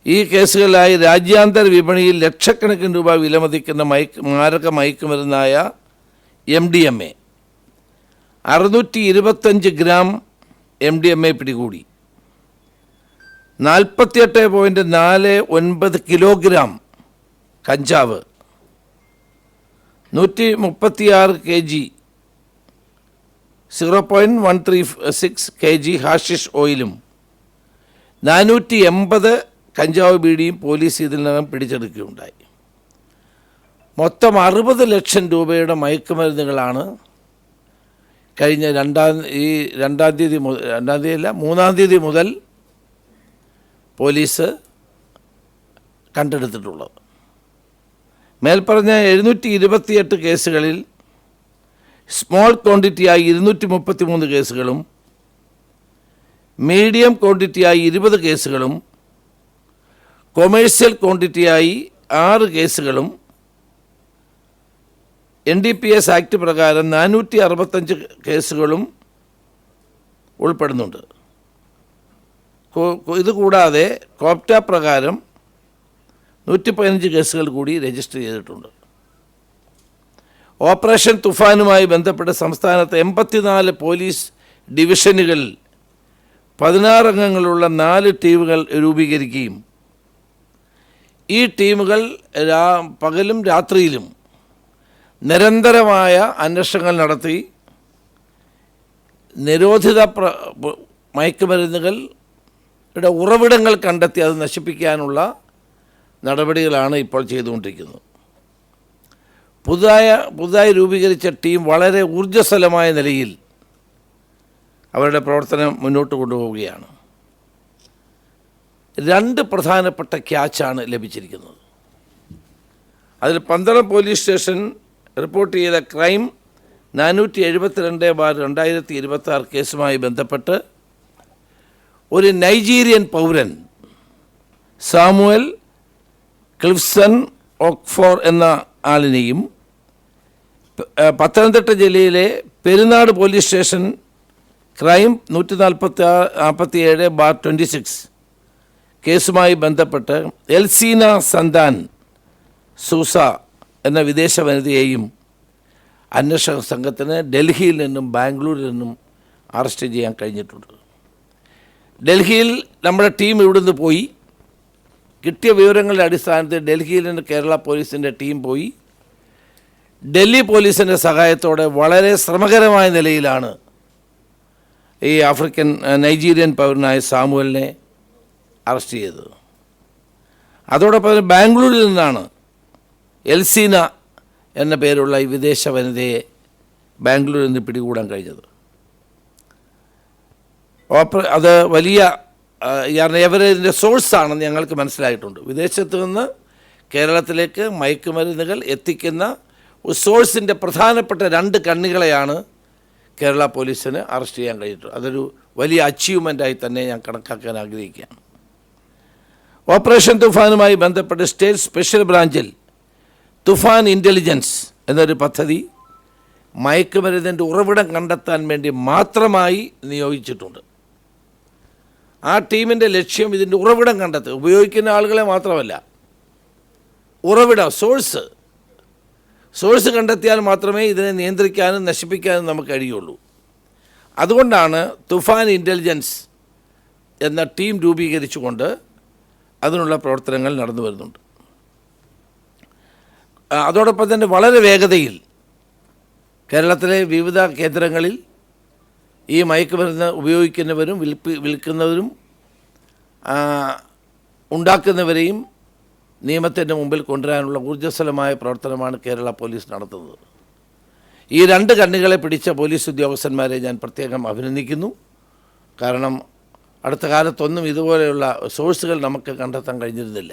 ഈ കേസുകളിലായി രാജ്യാന്തര വിപണിയിൽ ലക്ഷക്കണക്കിന് രൂപ വിലമതിക്കുന്ന മാരക മയക്കുമരുന്നായ MDMA 625 ഗ്രാം MDMA പിടികൂടി. 48.49 കിലോഗ്രാം കഞ്ചാവ്, 136 kg 0.136 kg ഹാഷിഷ് ഓയിലും 480 കഞ്ചാവ് ബീഡിയും പോലീസ് ഇതിനകം പിടിച്ചെടുക്കുകയുണ്ടായി. മൊത്തം 60 ലക്ഷം രൂപയുടെ മയക്കുമരുന്നുകളാണ് കഴിഞ്ഞ 3-ാം തീയതി മുതൽ പോലീസ് കണ്ടെടുത്തിട്ടുള്ളത്. മേൽപ്പറഞ്ഞ 728 കേസുകളിൽ സ്മോൾ ക്വാണ്ടിറ്റിയായി 233 കേസുകളും മീഡിയം ക്വാണ്ടിറ്റിയായി 20 കേസുകളും കൊമേഴ്സ്യൽ ക്വാണ്ടിറ്റിയായി 6 കേസുകളും NDPS ആക്ട് പ്രകാരം 465 കേസുകളും ഉൾപ്പെടുന്നുണ്ട്. ഇതുകൂടാതെ കോപ്റ്റ പ്രകാരം 115 കേസുകൾ കൂടി രജിസ്റ്റർ ചെയ്തിട്ടുണ്ട്. ഓപ്പറേഷൻ തുഫാനുമായി ബന്ധപ്പെട്ട് സംസ്ഥാനത്ത് 84 പോലീസ് ഡിവിഷനുകളിൽ 16 അംഗങ്ങളുള്ള 4 ടീമുകൾ രൂപീകരിക്കുകയും ഈ ടീമുകൾ പകലും രാത്രിയിലും നിരന്തരമായ അന്വേഷണങ്ങൾ നടത്തി നിരോധിത മയക്കുമരുന്നുകളുടെ ഉറവിടങ്ങൾ കണ്ടെത്തി അത് നശിപ്പിക്കാനുള്ള നടപടികളാണ് ഇപ്പോൾ ചെയ്തുകൊണ്ടിരിക്കുന്നത്. പുതുതായി രൂപീകരിച്ച ടീം വളരെ ഊർജ്ജസ്വലമായ നിലയിൽ അവരുടെ പ്രവർത്തനം മുന്നോട്ട് കൊണ്ടുപോവുകയാണ്. 2 പ്രധാനപ്പെട്ട ക്യാച്ചാണ് ലഭിച്ചിരിക്കുന്നത്. അതിൽ 12 പോലീസ് സ്റ്റേഷൻ റിപ്പോർട്ട് ചെയ്ത ക്രൈം 472/2026 കേസുമായി ബന്ധപ്പെട്ട് ഒരു നൈജീരിയൻ പൗരൻ സാമുവൽ ക്ലിഫ്സൺ ഓക്ഫോർ എന്ന ആളിനെയും പത്തനംതിട്ട ജില്ലയിലെ പെരുന്നാട് പോലീസ് സ്റ്റേഷൻ ക്രൈം 147/26 കേസുമായി ബന്ധപ്പെട്ട് എൽസീന സന്താൻ സൂസ എന്ന വിദേശ വനിതയെയും അന്വേഷണ സംഘത്തിന് ഡൽഹിയിൽ നിന്നും ബാംഗ്ലൂരിൽ നിന്നും അറസ്റ്റ് ചെയ്യാൻ കഴിഞ്ഞിട്ടുണ്ട്. ഡൽഹിയിൽ നമ്മുടെ ടീം ഇവിടുന്ന് പോയി, കിട്ടിയ വിവരങ്ങളുടെ അടിസ്ഥാനത്തിൽ ഡൽഹിയിൽ നിന്ന് കേരള പോലീസിൻ്റെ ടീം പോയി ഡൽഹി പോലീസിൻ്റെ സഹായത്തോടെ വളരെ ശ്രമകരമായ നിലയിലാണ് ഈ നൈജീരിയൻ പൗരനായ സാമുവലിനെ അറസ്റ്റ് ചെയ്തത്. അതോടൊപ്പം ബാംഗ്ലൂരിൽ നിന്നാണ് എൽസീന എന്ന പേരുള്ള ഈ വിദേശ വനിതയെ ബാംഗ്ലൂരിൽ നിന്ന് പിടികൂടാൻ കഴിഞ്ഞത്. അത് വലിയ ഇവരതിൻ്റെ സോഴ്സാണെന്ന് ഞങ്ങൾക്ക് മനസ്സിലായിട്ടുണ്ട്. വിദേശത്ത് നിന്ന് കേരളത്തിലേക്ക് മയക്കുമരുന്നുകൾ എത്തിക്കുന്ന ഒരു സോഴ്സിൻ്റെ പ്രധാനപ്പെട്ട 2 കണ്ണികളെയാണ് കേരള പോലീസിന് അറസ്റ്റ് ചെയ്യാൻ കഴിഞ്ഞിട്ടുള്ളത്. അതൊരു വലിയ അച്ചീവ്മെൻ്റായി തന്നെ ഞാൻ കണക്കാക്കാൻ ആഗ്രഹിക്കുകയാണ്. ഓപ്പറേഷൻ തുഫാനുമായി ബന്ധപ്പെട്ട് സ്റ്റേറ്റ് സ്പെഷ്യൽ ബ്രാഞ്ചിൽ തുഫാൻ ഇൻ്റലിജൻസ് എന്നൊരു പദ്ധതി മയക്കുമരുന്നിൻ്റെ ഉറവിടം കണ്ടെത്താൻ വേണ്ടി മാത്രമായി നിയോഗിച്ചിട്ടുണ്ട്. ആ ടീമിൻ്റെ ലക്ഷ്യം ഇതിൻ്റെ ഉറവിടം കണ്ടെത്തുക, ഉപയോഗിക്കുന്ന ആളുകളെ മാത്രമല്ല, ഉറവിടം സോഴ്സ് കണ്ടെത്തിയാൽ മാത്രമേ ഇതിനെ നിയന്ത്രിക്കാനും നശിപ്പിക്കാനും നമുക്ക് കഴിയുള്ളൂ. അതുകൊണ്ടാണ് തുഫാൻ ഇൻ്റലിജൻസ് എന്ന ടീം രൂപീകരിച്ചുകൊണ്ട് അതിനുള്ള പ്രവർത്തനങ്ങൾ നടന്നു വരുന്നുണ്ട്. അതോടൊപ്പം തന്നെ വളരെ വേഗതയിൽ കേരളത്തിലെ വിവിധ കേന്ദ്രങ്ങളിൽ ഈ മയക്കുമരുന്ന് ഉപയോഗിക്കുന്നവരും വിൽക്കുന്നവരും ഉണ്ടാക്കുന്നവരെയും നിയമത്തിൻ്റെ മുമ്പിൽ കൊണ്ടുവരാനുള്ള ഊർജ്ജസ്വലമായ പ്രവർത്തനമാണ് കേരള പോലീസ് നടത്തുന്നത്. ഈ 2 കണ്ണികളെ പിടിച്ച പോലീസ് ഉദ്യോഗസ്ഥന്മാരെ ഞാൻ പ്രത്യേകം അഭിനന്ദിക്കുന്നു. കാരണം അടുത്ത കാലത്തൊന്നും ഇതുപോലെയുള്ള സോഴ്സുകൾ നമുക്ക് കണ്ടെത്താൻ കഴിഞ്ഞിരുന്നില്ല.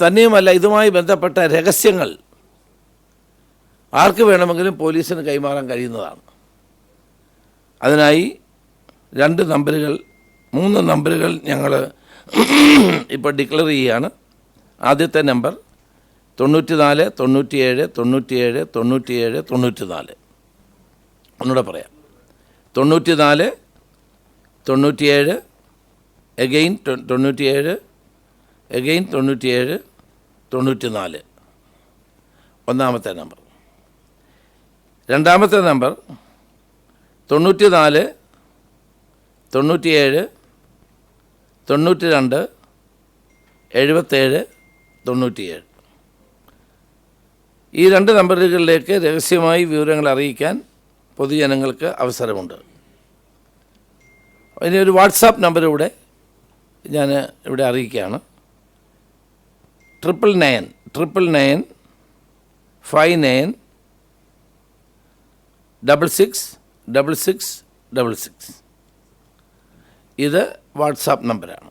തന്നെയുമല്ല, ഇതുമായി ബന്ധപ്പെട്ട രഹസ്യങ്ങൾ ആർക്ക് വേണമെങ്കിലും പോലീസിന് കൈമാറാൻ കഴിയുന്നതാണ്. അതിനായി 3 നമ്പറുകൾ ഞങ്ങൾ ഇപ്പോൾ ഡിക്ലെയർ ചെയ്യുകയാണ്. ആദ്യത്തെ നമ്പർ 94 97 97 97 94. ഒന്നുകൂടെ പറയാം, 94 97 എഗെയിൻ 97, എഗെയിൻ 97 94 ഒന്നാമത്തെ നമ്പർ. രണ്ടാമത്തെ നമ്പർ 94 97 92 77 97. ഈ രണ്ട് നമ്പറുകളിലേക്ക് രഹസ്യമായി വിവരങ്ങൾ അറിയിക്കാൻ പൊതുജനങ്ങൾക്ക് അവസരമുണ്ട്. ഇനി ഒരു വാട്സാപ്പ് നമ്പർ കൂടെ ഞാൻ ഇവിടെ അറിയിക്കുകയാണ്. 999 59 66 66 66. ഇത് വാട്സാപ്പ് നമ്പറാണ്.